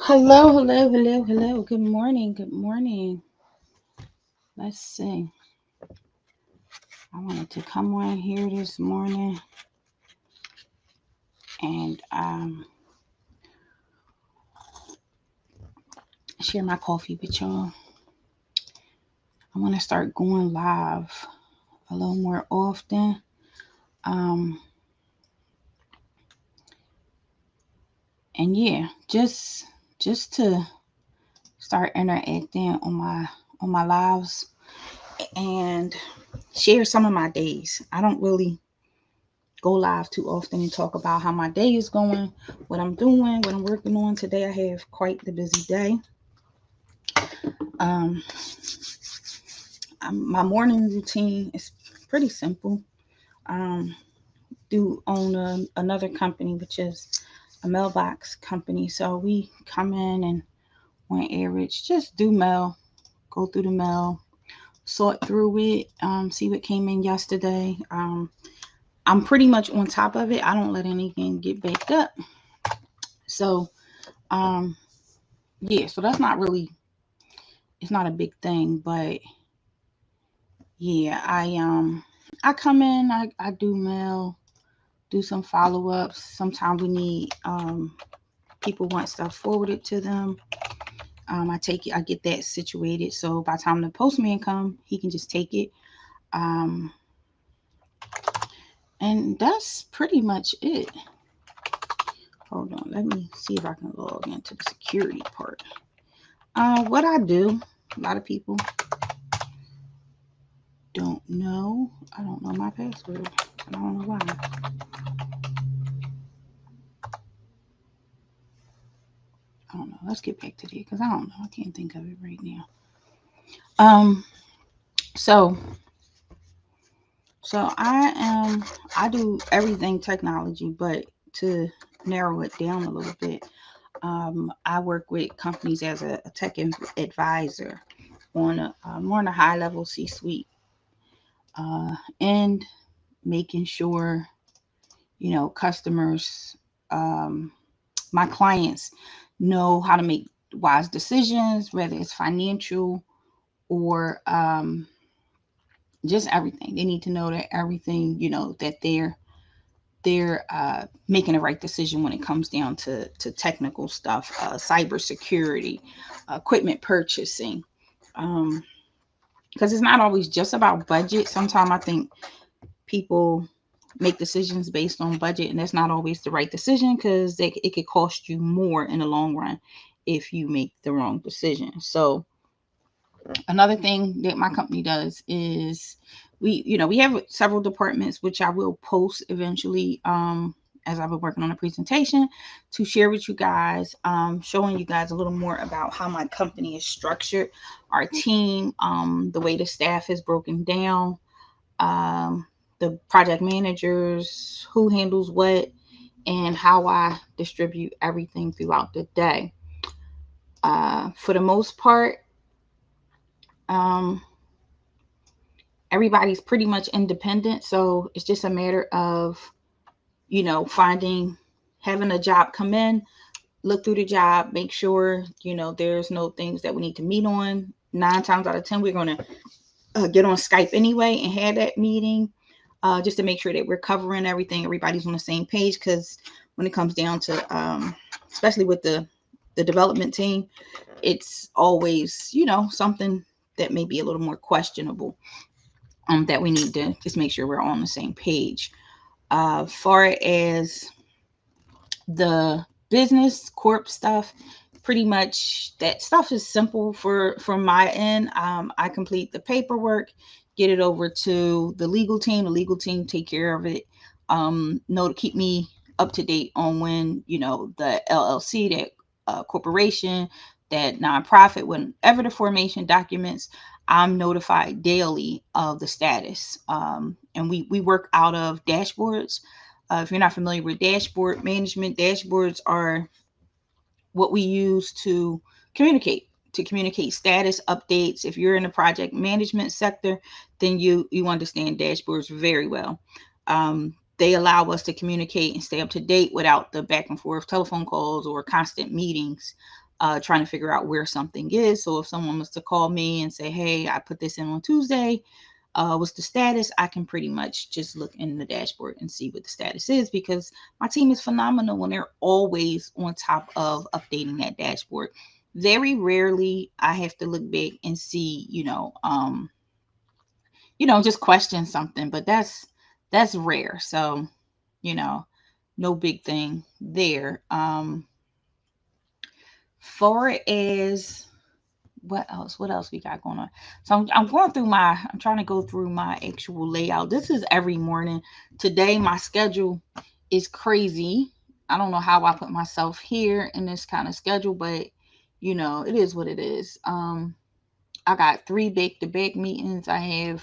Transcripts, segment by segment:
Hello, hello, hello, hello. Good morning, good morning. Let's see. I wanted to come on here this morning and share my coffee with y'all. I want to start going live a little more often. Um, and yeah, just to start interacting on my lives and share some of my days. I don't really go live too often and talk about how my day is going, what I'm doing, what I'm working on. Today I have quite the busy day. Um, my morning routine is pretty simple. Um, do own another company, which is a mailbox company. So we come in and on average just do mail, go through the mail, sort through it, see what came in yesterday. I'm pretty much on top of it. I don't let anything get backed up. So um, yeah, so that's not really, it's not a big thing, but yeah, I come in, I do mail, do some follow ups. Sometimes we need people want stuff forwarded to them. I take it, I get that situated. So by the time the postman come, he can just take it. Um, and that's pretty much it. Hold on, let me see if I can log into the security part. What I do, a lot of people don't know. I don't know my password. I don't know why. I don't know. Let's get back to that because I don't know. I can't think of it right now. Um, so I do everything technology, but to narrow it down a little bit, I work with companies as a tech advisor on more on a high level C-suite, and making sure customers, um, my clients, know how to make wise decisions, whether it's financial or just everything. They need to know that everything, that they're making the right decision when it comes down to technical stuff, cybersecurity, equipment purchasing. Um, because it's not always just about budget. Sometimes I think people make decisions based on budget, and that's not always the right decision because it could cost you more in the long run if you make the wrong decision. So another thing that my company does is we have several departments which I will post eventually, as I've been working on a presentation to share with you guys, showing you guys a little more about how my company is structured, our team, the way the staff is broken down, um, the project managers, who handles what, and how I distribute everything throughout the day. For the most part, um, everybody's pretty much independent, so it's just a matter of finding, having a job come in, look through the job, make sure there's no things that we need to meet on. 9 times out of 10 we're going to get on Skype anyway and have that meeting, just to make sure that we're covering everything, everybody's on the same page. Because when it comes down to, especially with the development team, it's always something that may be a little more questionable, that we need to just make sure we're on the same page. Far as the business corp stuff, pretty much that stuff is simple from my end. I complete the paperwork, get it over to the legal team. The legal team take care of it. Know to keep me up to date on when the LLC, that corporation, that nonprofit, whenever the formation documents, I'm notified daily of the status. And we work out of dashboards. If you're not familiar with dashboard management, dashboards are what we use communicate to communicate status updates. If you're in the project management sector, then you understand dashboards very well. They allow us to communicate and stay up to date without the back and forth telephone calls or constant meetings. trying to figure out where something is. So if someone was to call me and say, hey, I put this in on Tuesday, what's the status? I can pretty much just look in the dashboard and see what the status is, because my team is phenomenal when they're always on top of updating that dashboard. Very rarely I have to look big and see, just question something, but that's rare. So, you know, no big thing there. Far as what else we got going on? So I'm trying to go through my actual layout. This is every morning. Today my schedule is crazy. I don't know how I put myself here in this kind of schedule, but it is what it is. I got 3 back-to-back meetings. I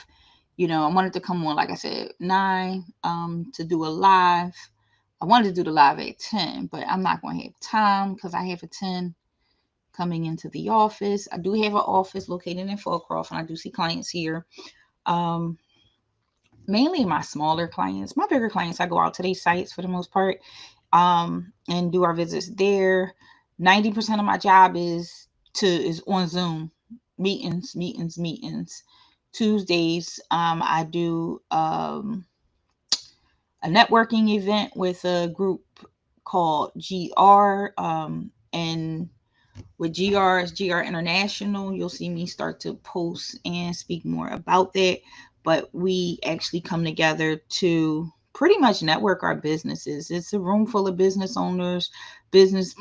wanted to come on, like I said, 9 to do a live. I wanted to do the live at 10, but I'm not going to have time because I have a 10 coming into the office. I do have an office located in Fallcroft, and I do see clients here. Um, Mainly my smaller clients. My bigger clients, I go out to these sites for the most part, and do our visits there. 90% of my job is on Zoom meetings, meetings, meetings. Tuesdays, I do a networking event with a group called GR, and with GR International. You'll see me start to post and speak more about that. But we actually come together to pretty much network our businesses. It's a room full of business owners, business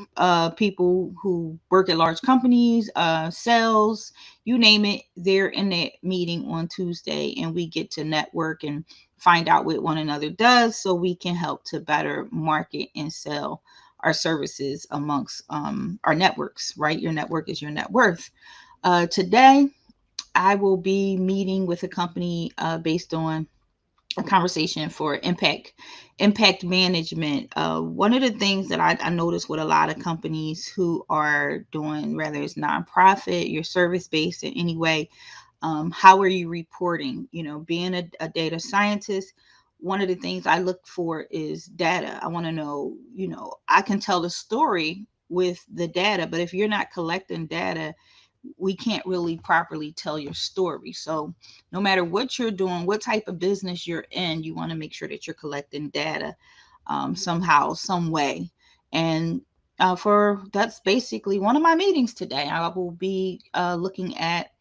people who work at large companies, sales, you name it. They're in that meeting on Tuesday, and we get to network and find out what one another does so we can help to better market and sell our services amongst our networks, right? Your network is your net worth. Today, I will be meeting with a company based on a conversation for impact management. One of the things that I notice with a lot of companies who are doing, whether it's nonprofit, your service based in any way, how are you reporting? Being a data scientist, one of the things I look for is data. I want to know, I can tell the story with the data, but if you're not collecting data, we can't really properly tell your story. So no matter what you're doing, what type of business you're in, you want to make sure that you're collecting data somehow, some way. And for that's basically one of my meetings today. I will be looking at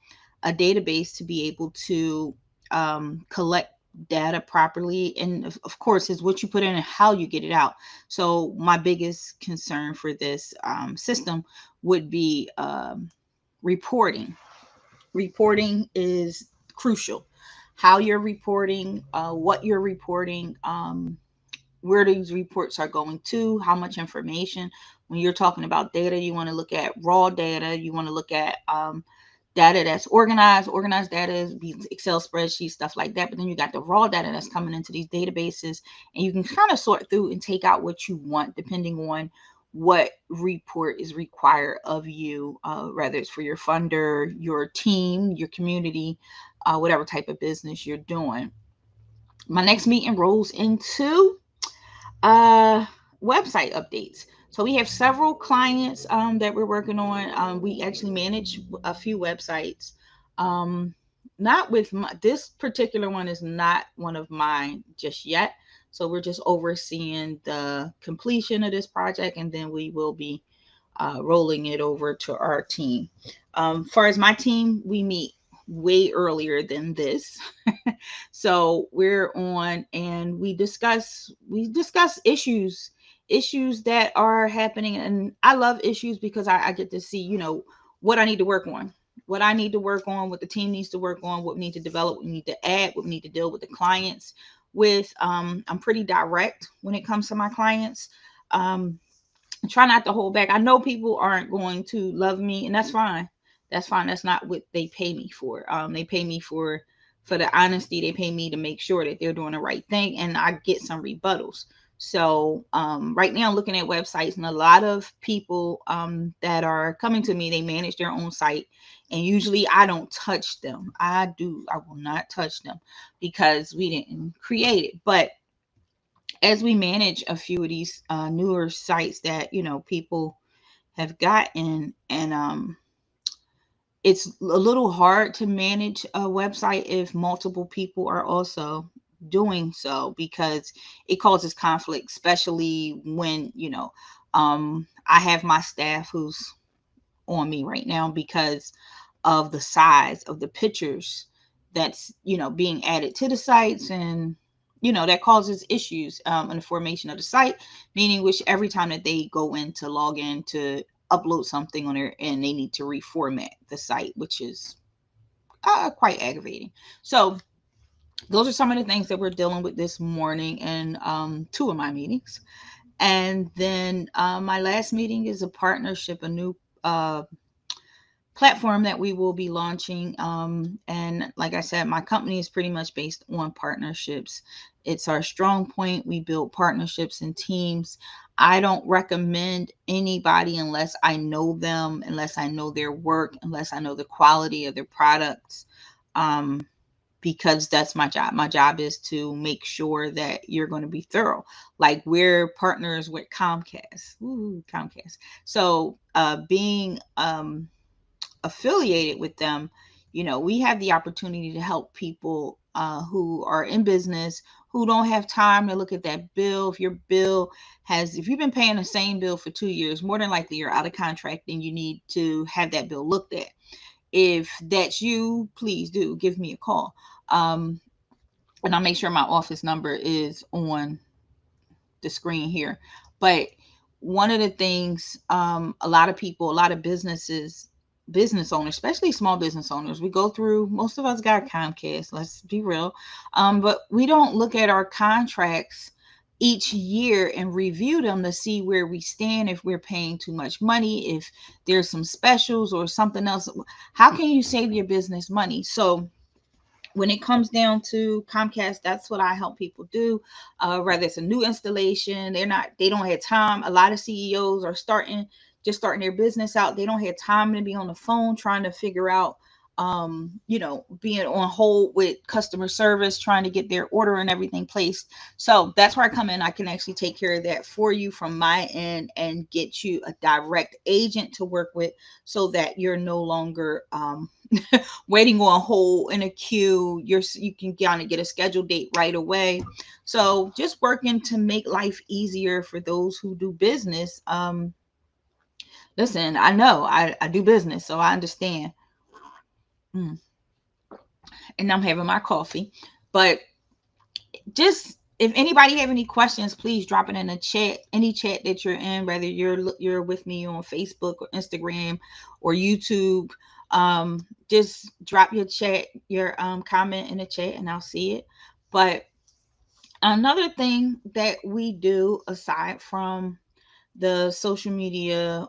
a database to be able to collect data properly, and of course is what you put in and how you get it out. So my biggest concern for this system would be reporting is crucial. How you're reporting, what you're reporting, where these reports are going to, how much information. When you're talking about data, you want to look at raw data. You want to look at data that's organized data, Excel spreadsheets, stuff like that. But then you got the raw data that's coming into these databases, and you can kind of sort through and take out what you want depending on what report is required of you, whether it's for your funder, your team, your community, whatever type of business you're doing. My next meeting rolls into uh, website updates. So we have several clients that we're working on. We actually manage a few websites. Um, Not with this particular one is not one of mine just yet. So we're just overseeing the completion of this project, and then we will be rolling it over to our team. Far as my team, we meet way earlier than this. So we're on and we discuss issues that are happening. And I love issues because I get to see, what I need to work on. What I need to work on, what the team needs to work on, what we need to develop, what we need to add, what we need to deal with the clients with. I'm pretty direct when it comes to my clients. Try not to hold back. I know people aren't going to love me, and that's fine. That's fine. That's not what they pay me for. They pay me for the honesty. They pay me to make sure that they're doing the right thing, and I get some rebuttals. So right now, I'm looking at websites, and a lot of people that are coming to me, they manage their own site, and usually I don't touch them. I will not touch them because we didn't create it, but as we manage a few of these newer sites that people have gotten. And it's a little hard to manage a website if multiple people are also doing so, because it causes conflict, especially when, I have my staff who's on me right now because of the size of the pictures that's, being added to the sites. And that causes issues in the formation of the site, meaning which every time that they go in to log in to upload something on there, and they need to reformat the site, which is quite aggravating. So those are some of the things that we're dealing with this morning in two of my meetings. And then my last meeting is a partnership, a new platform that we will be launching. And like I said, my company is pretty much based on partnerships. It's our strong point. We build partnerships and teams. I don't recommend anybody unless I know them, unless I know their work, unless I know the quality of their products. Because that's my job. My job is to make sure that you're going to be thorough. Like, we're partners with Comcast. Ooh, Comcast. So being affiliated with them, we have the opportunity to help people who are in business, who don't have time to look at that bill. If you've been paying the same bill for 2 years, more than likely you're out of contract and you need to have that bill looked at. If that's you, please do give me a call. And I'll make sure my office number is on the screen here. But one of the things, a lot of people, a lot of business owners, especially small business owners, we go through, most of us got Comcast, let's be real. But we don't look at our contracts each year and review them to see where we stand, if we're paying too much money, if there's some specials or something else. How can you save your business money? So when it comes down to Comcast, that's what I help people do. Whether it's a new installation, they don't have time. A lot of CEOs are starting their business out. They don't have time to be on the phone trying to figure out, being on hold with customer service, trying to get their order and everything placed. So that's where I come in. I can actually take care of that for you from my end and get you a direct agent to work with, so that you're no longer waiting on hold in a queue. You can kind of get a scheduled date right away. So just working to make life easier for those who do business. Listen, I know I do business, so I understand. Mm. And I'm having my coffee. But just, if anybody have any questions, please drop it in the chat, any chat that you're in, whether you're with me on Facebook or Instagram or YouTube. Just drop your comment in the chat, and I'll see it. But another thing that we do, aside from the social media,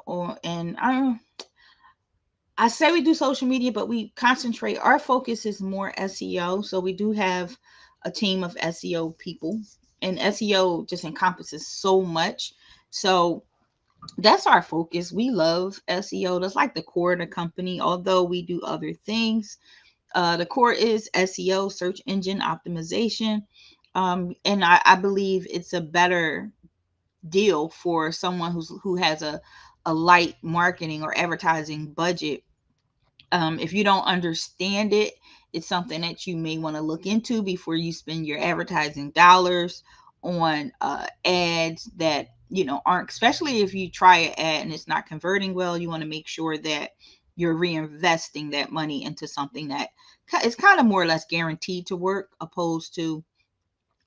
I say we do social media, but we concentrate, our focus is more SEO. So we do have a team of SEO people, and SEO just encompasses so much. So that's our focus. We love SEO. That's like the core of the company, although we do other things. The core is SEO, search engine optimization. And I believe it's a better deal for someone who has a light marketing or advertising budget. If you don't understand it, it's something that you may want to look into before you spend your advertising dollars on ads that aren't, especially if you try an ad and it's not converting well. You want to make sure that you're reinvesting that money into something that is kind of more or less guaranteed to work, opposed to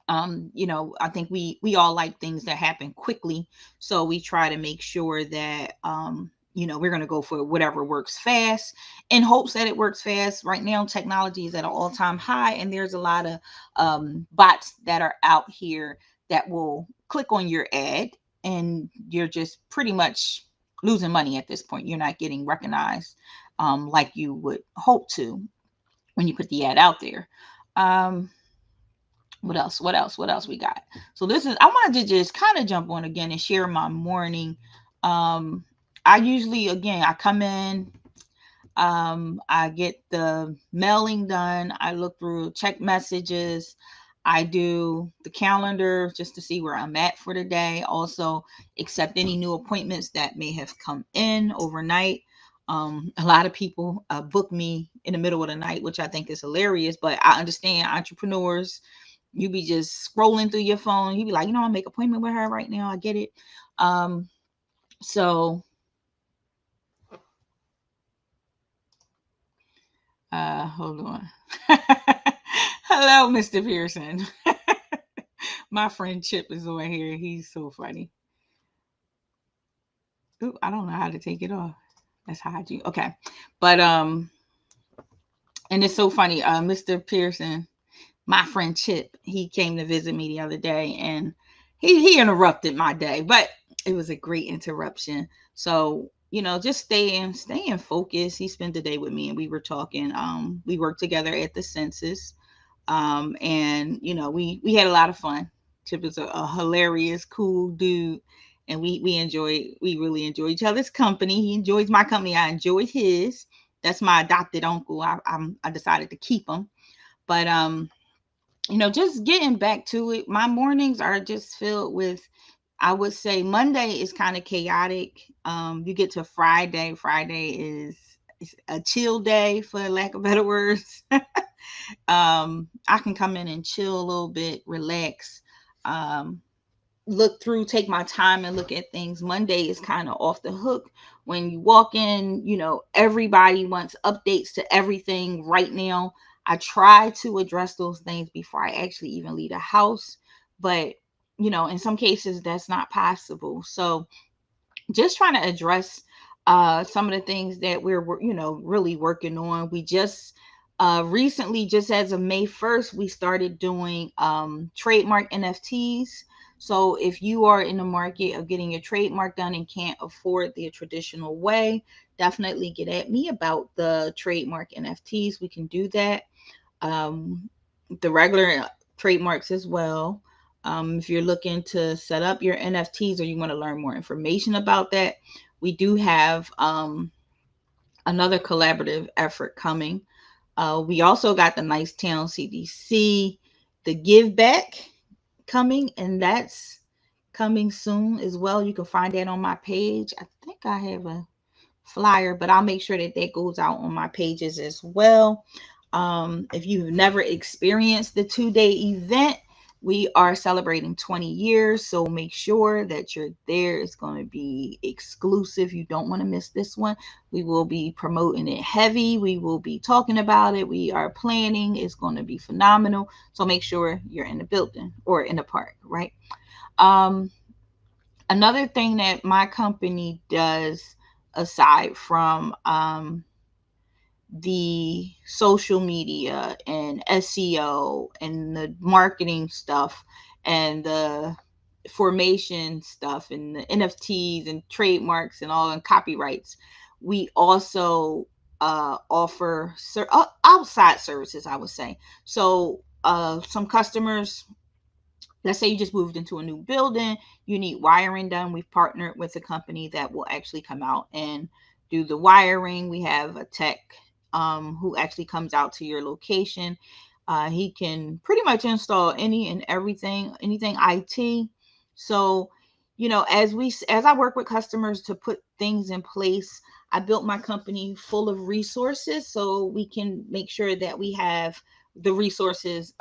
I think we all like things that happen quickly. So we try to make sure that we're going to go for whatever works fast, in hopes that it works fast. Right now technology is at an all-time high, and there's a lot of bots that are out here that will click on your ad, and you're just pretty much losing money at this point. You're not getting recognized like you would hope to when you put the ad out there. What else we got? So I wanted to just kind of jump on again and share my morning. I usually, again, I come in, I get the mailing done, I look through, check messages, I do the calendar just to see where I'm at for the day. Also, accept any new appointments that may have come in overnight. A lot of people book me in the middle of the night, which I think is hilarious. But I understand entrepreneurs, you be just scrolling through your phone. You be like, I'll make an appointment with her right now. I get it. Um, so, hold on. Hello, Mr. Pearson. My friend Chip is over here. He's so funny. Ooh, I don't know how to take it off. Let's hide you. Okay. But and it's so funny. Mr. Pearson, my friend Chip, he came to visit me the other day, and he interrupted my day, but it was a great interruption. So, just staying focused. He spent the day with me, and we were talking. We worked together at the census. And we had a lot of fun. Chip is a hilarious, cool dude, and we really enjoy each other's company. He enjoys my company. I enjoy his. That's my adopted uncle. I decided to keep him, but just getting back to it. My mornings are just filled with. I would say Monday is kind of chaotic. You get to Friday. Friday is a chill day, for lack of better words. I can come in and chill a little bit, relax, um, look through, take my time and look at things. Monday is kind of off the hook. When you walk in, everybody wants updates to everything right now. I try to address those things before I actually even leave the house, but in some cases that's not possible. So just trying to address some of the things that we're really working on. We just recently, just as of May 1st, we started doing trademark NFTs. So if you are in the market of getting your trademark done and can't afford the traditional way, definitely get at me about the trademark NFTs. We can do that. um, the regular trademarks as well. If you're looking to set up your NFTs or you want to learn more information about that, we do have another collaborative effort coming. We also got the Nice Town CDC, the Give Back coming, and that's coming soon as well. You can find that on my page. I think I have a flyer, but I'll make sure that that goes out on my pages as well. If you've never experienced the 2-day event, we are celebrating 20 years. So make sure that you're there. It's going to be exclusive. You don't want to miss this one. We will be promoting it heavy. We will be talking about it. We are planning. It's going to be phenomenal. So make sure you're in the building or in the park, right? Um, Another thing that my company does, aside from the social media and SEO and the marketing stuff and the formation stuff and the NFTs and trademarks and all and copyrights, we also offer outside services, I would say. So some customers, let's say you just moved into a new building, you need wiring done. We've partnered with a company that will actually come out and do the wiring. We have a tech who actually comes out to your location. He can pretty much install any and everything, anything IT. So, as I work with customers to put things in place, I built my company full of resources so we can make sure that we have the resources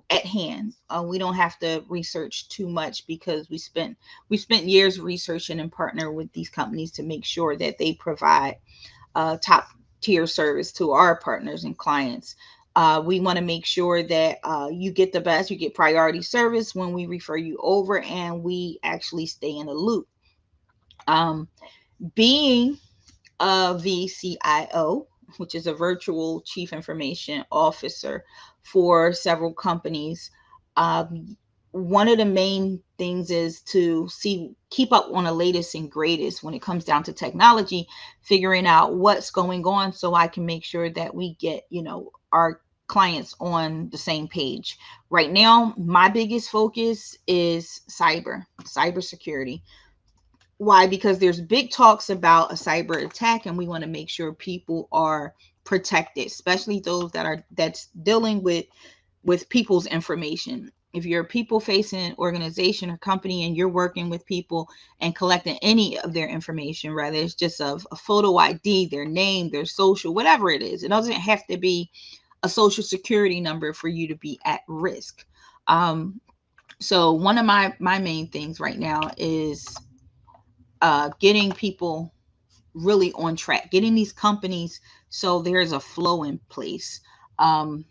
at hand. We don't have to research too much because we spent years researching and partner with these companies to make sure that they provide top tier service to our partners and clients. We want to make sure that you get the best, you get priority service when we refer you over, and we actually stay in the loop. Um, Being a VCIO, which is a virtual chief information officer for several companies. One of the main things is to keep up on the latest and greatest when it comes down to technology, figuring out what's going on so I can make sure that we get, our clients on the same page. Right now, my biggest focus is cybersecurity. Why? Because there's big talks about a cyber attack, and we want to make sure people are protected, especially those that's dealing with with people's information. If you're a people facing organization or company and you're working with people and collecting any of their information, whether it's just a photo ID, their name, their social, whatever it is, it doesn't have to be a social security number for you to be at risk. So one of my main things right now is getting people really on track, getting these companies so there's a flow in place. Um,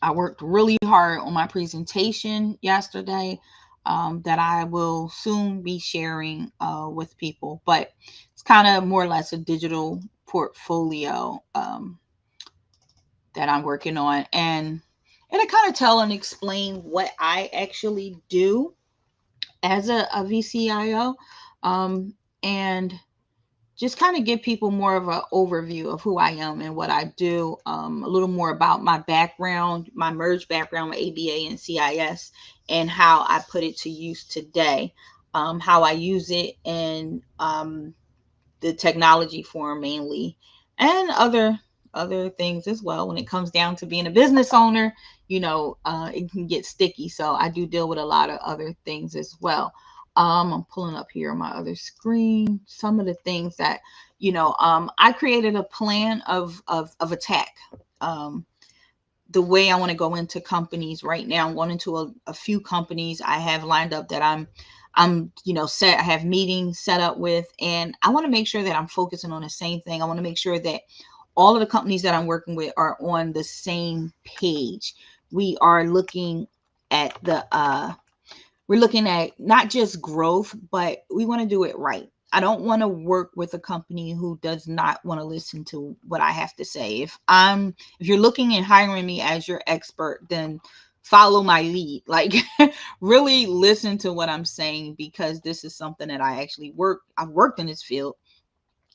I worked really hard on my presentation yesterday that I will soon be sharing with people, but it's kind of more or less a digital portfolio that I'm working on. And it'll kind of tell and explain what I actually do as a VCIO, and just kind of give people more of an overview of who I am and what I do, a little more about my background, my merged background with ABA and CIS, and how I put it to use today, how I use it in the technology form mainly, and other things as well. When it comes down to being a business owner, it can get sticky. So I do deal with a lot of other things as well. I'm pulling up here on my other screen some of the things that I created a plan of attack. The way I want to go into companies right now. I'm going into a few companies I have lined up that I'm set. I have meetings set up with, and I want to make sure that I'm focusing on the same thing. I want to make sure that all of the companies that I'm working with are on the same page. We are looking at we're looking at not just growth, but we want to do it right. I don't want to work with a company who does not want to listen to what I have to say. If you're looking and hiring me as your expert, then follow my lead. Like really listen to what I'm saying, because this is something that I've worked in this field.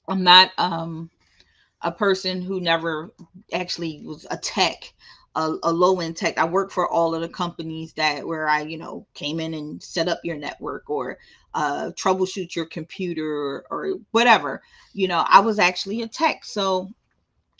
I'm not a person who never actually was a tech, a low end tech. I worked for all of the companies that where I, came in and set up your network or troubleshoot your computer or whatever. I was actually a tech. So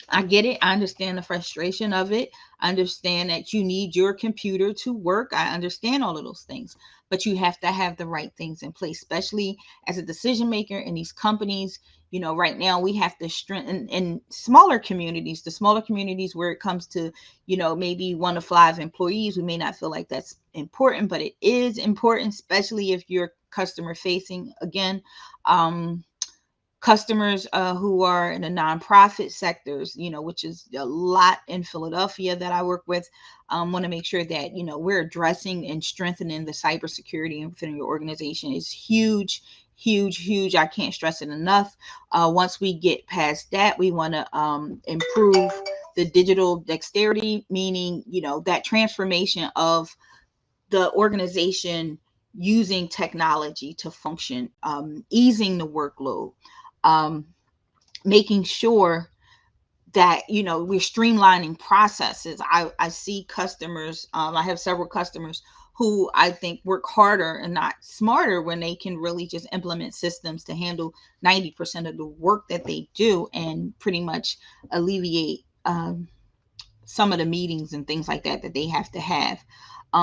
I get it. I understand the frustration of it. I understand that you need your computer to work. I understand all of those things, but you have to have the right things in place, especially as a decision maker in these companies. Right now we have to strengthen in smaller communities, the smaller communities where it comes to, maybe 1 to 5 employees. We may not feel like that's important, but it is important, especially if you're customer facing. Again, customers who are in the nonprofit sectors, which is a lot in Philadelphia that I work with, want to make sure that, we're addressing and strengthening the cybersecurity within your organization is huge, huge, huge. I can't stress it enough. Once we get past that, we want to improve the digital dexterity, meaning, that transformation of the organization using technology to function, easing the workload, um, making sure that we're streamlining processes. I see customers. I have several customers who I think work harder and not smarter when they can really just implement systems to handle 90% of the work that they do and pretty much alleviate some of the meetings and things like that they have to have.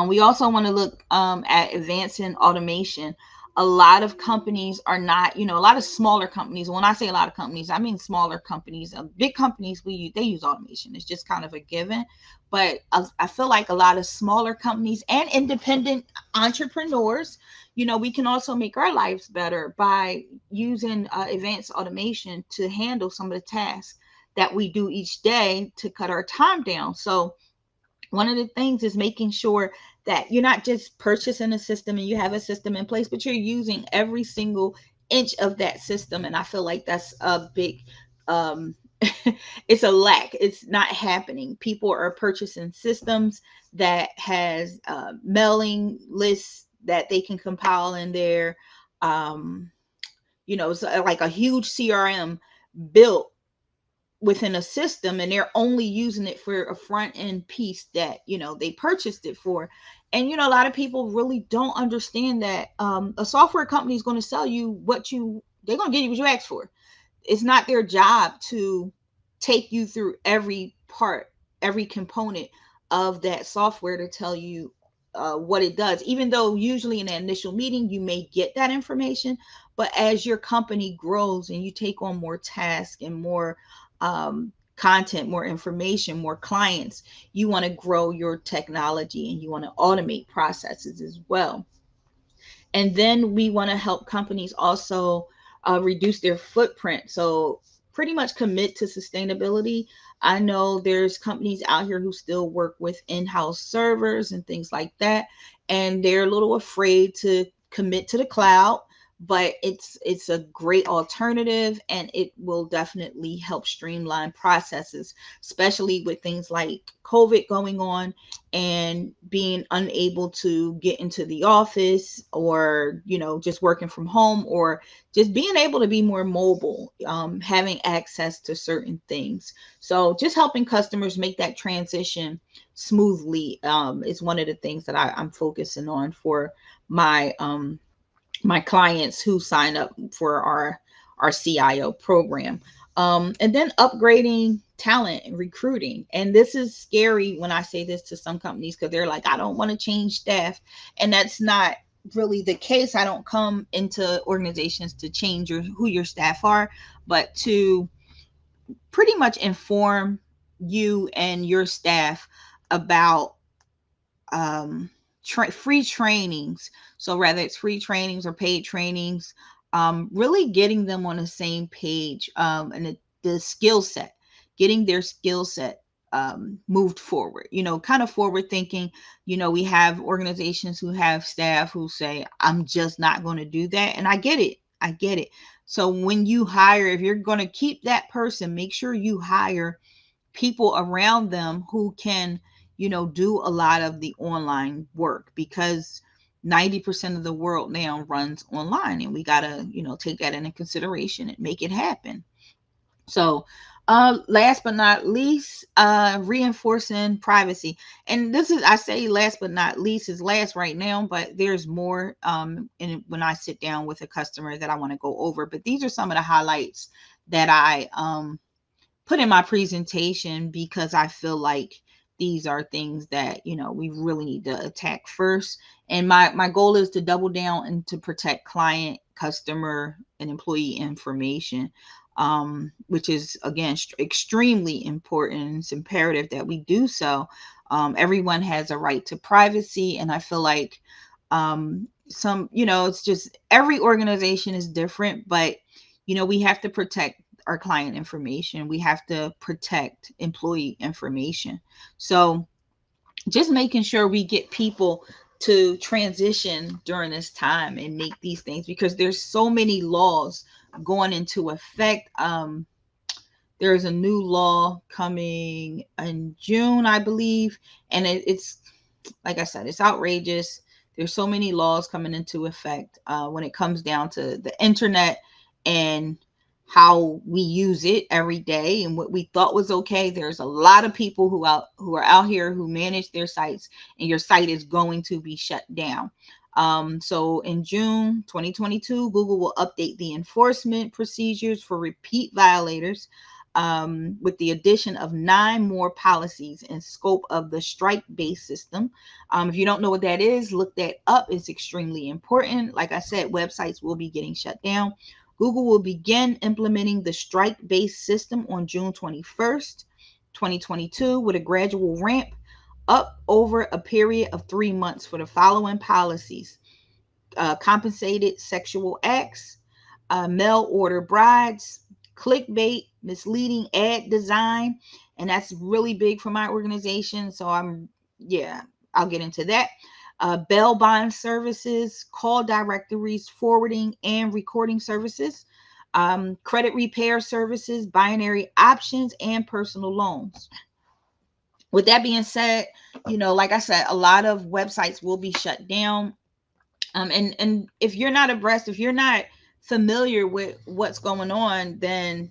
We also want to look at advancing automation. A lot of companies are not, a lot of smaller companies. When I say a lot of companies, I mean smaller companies. Big companies, they use automation. It's just kind of a given. But I feel like a lot of smaller companies and independent entrepreneurs, we can also make our lives better by using advanced automation to handle some of the tasks that we do each day to cut our time down. So one of the things is making sure that you're not just purchasing a system and you have a system in place, but you're using every single inch of that system. And I feel like that's a big, um, it's a lack. It's not happening. People are purchasing systems that has mailing lists that they can compile in there. Um, so like a huge CRM built within a system, and they're only using it for a front end piece that they purchased it for. And a lot of people really don't understand that a software company is going to sell you they're going to give you what you asked for. It's not their job to take you through every part, every component of that software to tell you what it does, even though usually in the initial meeting you may get that information. But as your company grows and you take on more tasks and more content, more information, more clients, you want to grow your technology and you want to automate processes as well. And then we want to help companies also reduce their footprint. So pretty much commit to sustainability. I know there's companies out here who still work with in-house servers and things like that, and they're a little afraid to commit to the cloud, but it's a great alternative, and it will definitely help streamline processes, especially with things like COVID going on and being unable to get into the office, or just working from home, or just being able to be more mobile, having access to certain things. So just helping customers make that transition smoothly is one of the things that I'm focusing on for my my clients who sign up for our CIO program. And then upgrading talent and recruiting. And this is scary when I say this to some companies, because they're like, I don't want to change staff. And that's not really the case. I don't come into organizations to change who your staff are, but to pretty much inform you and your staff about free trainings. So whether it's free trainings or paid trainings, really getting them on the same page, and the skill set, getting their skill set moved forward, kind of forward thinking. We have organizations who have staff who say, I'm just not going to do that. And I get it. I get it. So when you hire, if you're going to keep that person, make sure you hire people around them who can, do a lot of the online work, because 90% of the world now runs online, and we got to, take that into consideration and make it happen. So, last but not least, reinforcing privacy. And this is, I say last but not least is last right now, but there's more. And when I sit down with a customer that I want to go over, but these are some of the highlights that I put in my presentation, because I feel like these are things that we really need to attack first. And my goal is to double down and to protect client, customer, and employee information, which is again extremely important. It's imperative that we do so. Everyone has a right to privacy, and I feel like it's just every organization is different, but we have to protect our client information. We have to protect employee information. So just making sure we get people to transition during this time and make these things, because there's so many laws going into effect. There's a new law coming in June, I believe, and it's like I said, it's outrageous. There's so many laws coming into effect when it comes down to the internet and how we use it every day, and what we thought was okay. There's a lot of people who are out here who manage their sites, and your site is going to be shut down. So in June 2022, Google will update the enforcement procedures for repeat violators, with the addition of 9 more policies in scope of the strike-based system. If you don't know what that is, look that up. It's extremely important. Like I said, websites will be getting shut down. Google will begin implementing the strike-based system on June 21st, 2022, with a gradual ramp up over a period of 3 months for the following policies: compensated sexual acts, mail order brides, clickbait, misleading ad design. And that's really big for my organization. So I'll get into that. Bail bond services, call directories, forwarding and recording services, credit repair services, binary options, and personal loans. With that being said, like I said, a lot of websites will be shut down. And if you're not abreast, if you're not familiar with what's going on, then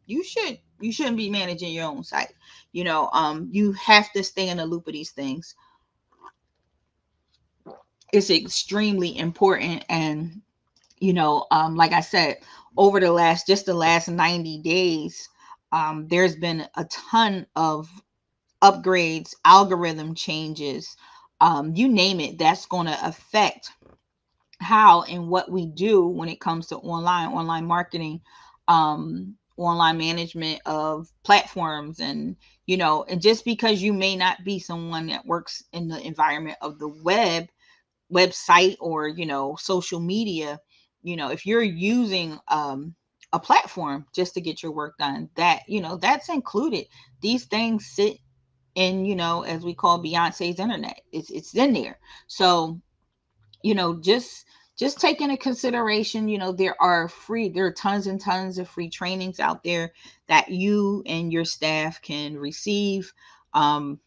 you shouldn't be managing your own site. You have to stay in the loop of these things. It's extremely important. And like I said, over the last 90 days, there's been a ton of upgrades, algorithm changes, you name it, that's going to affect how and what we do when it comes to online marketing, online management of platforms. And and just because you may not be someone that works in the environment of the website or social media, if you're using a platform just to get your work done, that that's included. These things sit in, as we call Beyonce's internet. It's in there. So just take into consideration, there are tons and tons of free trainings out there that you and your staff can receive. I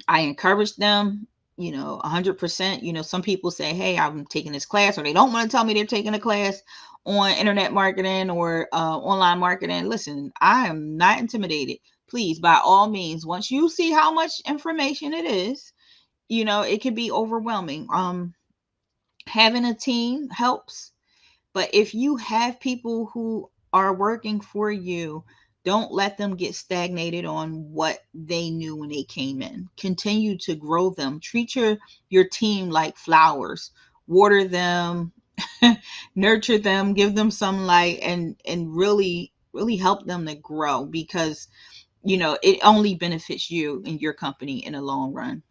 encourage them, 100%. Some people say, hey, I'm taking this class, or they don't want to tell me they're taking a class on internet marketing or online marketing. Listen, I am not intimidated. Please, by all means, once you see how much information it is, it can be overwhelming. Having a team helps, but if you have people who are working for you, don't let them get stagnated on what they knew when they came in. Continue to grow them. Treat your team like flowers. Water them, nurture them, give them some light, and really help them to grow, because it only benefits you and your company in the long run.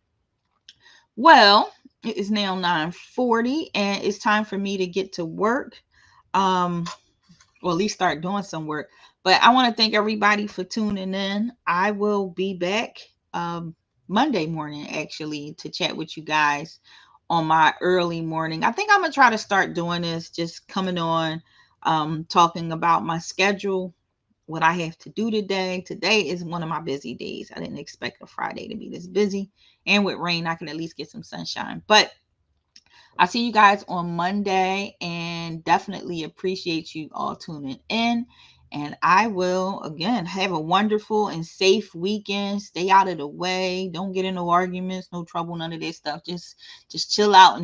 Well, it is now 9:40, and it's time for me to get to work. Um, or at least start doing some work. But I want to thank everybody for tuning in. I will be back Monday morning, actually, to chat with you guys on my early morning. I think I'm gonna try to start doing this, just coming on, talking about my schedule, what I have to do today. Today is one of my busy days. I didn't expect a Friday to be this busy, and with rain, I can at least get some sunshine. But I'll see you guys on Monday, and definitely appreciate you all tuning in. And I will, again, have a wonderful and safe weekend. Stay out of the way. Don't get into arguments, no trouble, none of that stuff. Just chill out and